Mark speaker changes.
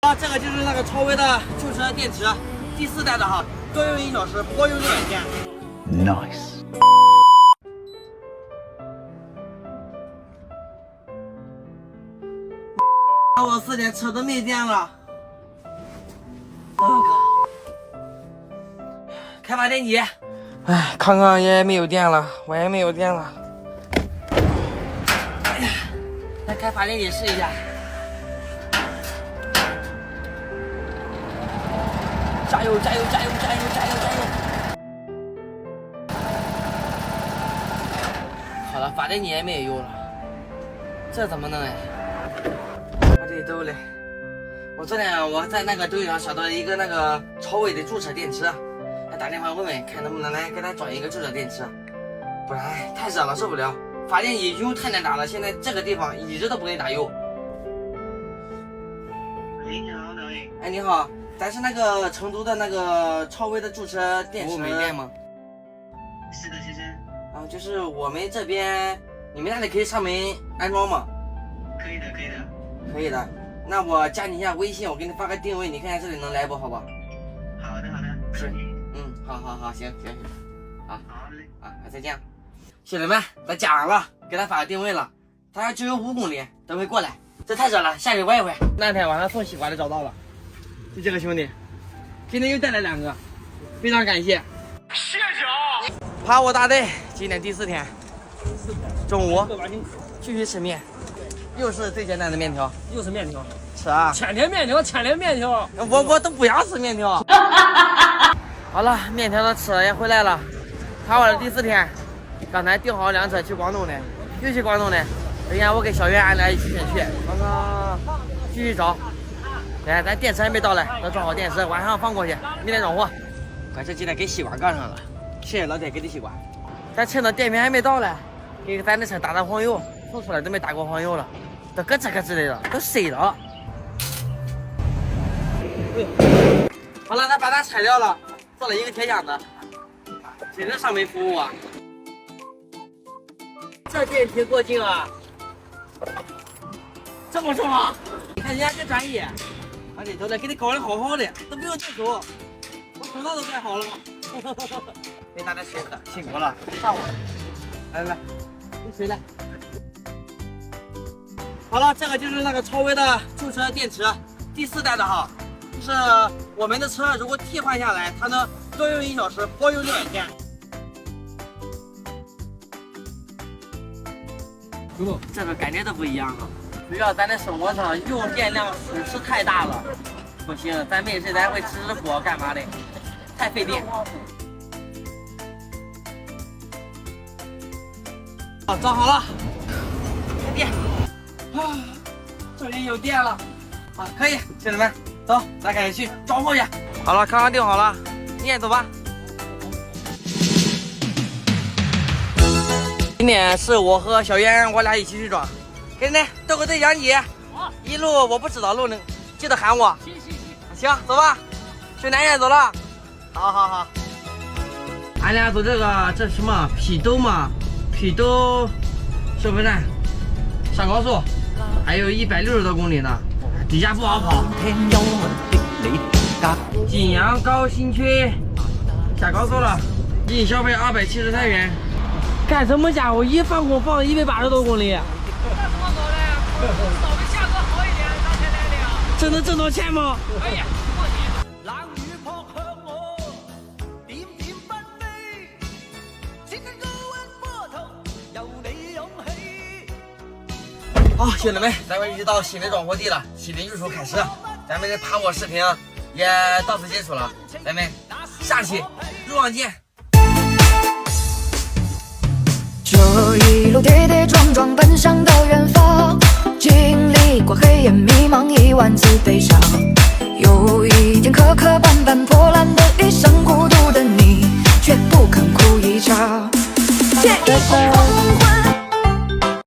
Speaker 1: 这个就是那个超威的旧车电池，第4代的哈，多用1小时，多用6天。
Speaker 2: Nice。
Speaker 1: 我4天车都没电了。开发电机。哎，康康也没有电了，我也没有电了。哎呀，来开发电机试一下。加油！加油！加油！加油！加油！加油！好了，发电机也没有用了，这怎么弄哎？我这兜嘞，我昨天我在那个抖音上刷到一个那个超威的驻车电池，还打电话问问看能不能来给他装一个驻车电池，不然太热了受不了。发电机油太难打了，现在这个地方一直都不给打油。
Speaker 3: 喂，你好，哪位？
Speaker 1: 哎，你好。咱是那个成都的那个超威的驻车电池门店吗？
Speaker 3: 是的，先生。
Speaker 1: 啊，就是我们这边，你们那里可以上门安装吗？
Speaker 3: 可以的，可以的。
Speaker 1: 可以的。那我加你一下微信，我给你发个定位，你看看这里能来不？好吧？
Speaker 3: 好的，好的，没问题。
Speaker 1: 好，行，好，
Speaker 3: 好嘞。
Speaker 1: 啊，再见。兄弟们，咱加上了，给他发个定位了，他说只有5公里，等会过来。这太热了，下去玩一会。那天晚上送西瓜的找到了。就这个兄弟，今天又带来2个，非常感谢，谢谢啊！爬我大队，今天第4天，中午继续吃面，又是最简单的面条，
Speaker 4: 又是面条，
Speaker 1: 吃啊！
Speaker 4: 千年面条，千年面条，
Speaker 1: 我都不想吃面条。好了，面条都吃了，也回来了，爬我的第4天，刚才订好辆车去广东的，又去广东的，等一下我跟小袁俺俩一起先去，刚刚继续找。哎，咱电池还没到来，等装好电池，晚上放过去，明天装货。关键今天给西瓜杠上了，谢谢老铁给的西瓜。咱趁着电瓶还没到来，给咱的车打黄油，送出来都没打过黄油了，都咯吱咯吱的了，都碎了。好了，咱把它拆掉了，做了一个铁箱子，真的上门服务啊。这电梯过境啊，这么重啊？你看人家这专业。把里头的给你搞得好好的，都不用动手，我手上都盖好了。给大家水喝，辛苦了，上午。来，给水来。好了，这个就是那个超威的旧车电池，第4代的哈，就是我们的车如果替换下来，它能多用1小时，多用6天。这个感觉都不一样啊。主要咱的生活上用电量损失太大了，不行，咱没事咱会直播干嘛的，太费电。好，装好了，开电，啊，终于有电了，啊，可以，兄弟们，走，咱赶紧去装货去。好了，康康订好了，你也走吧。今天是我和小袁，我俩一起去装。给你斗个对讲机，一路我不知道路呢，记得喊我。行，走吧，去南苑走了。好，俺俩走这个这什么郫都嘛，郫都消费站上高速，还有160多公里呢，底下不好跑。锦阳高新区下高速了，一消费273元。干什么家伙？一放空放了180多公里。
Speaker 4: 稍微价格好一点，拿钱来的。
Speaker 1: 这能挣到钱吗？
Speaker 4: 哎呀，过年。
Speaker 5: 冷雨撲向我，點點不飛，此刻高溫波濤，由你湧起。
Speaker 1: 好，兄弟們，咱們已經到新的裝貨地了，新的運輸開始，咱們的爬坡視頻也到此結束了，咱們下期路上見。
Speaker 6: 这一路跌跌撞撞奔向的远方，经历过黑夜迷茫10000次悲伤，有一天磕磕绊绊破烂的一生，孤独的你却不肯哭一场，借一空黄昏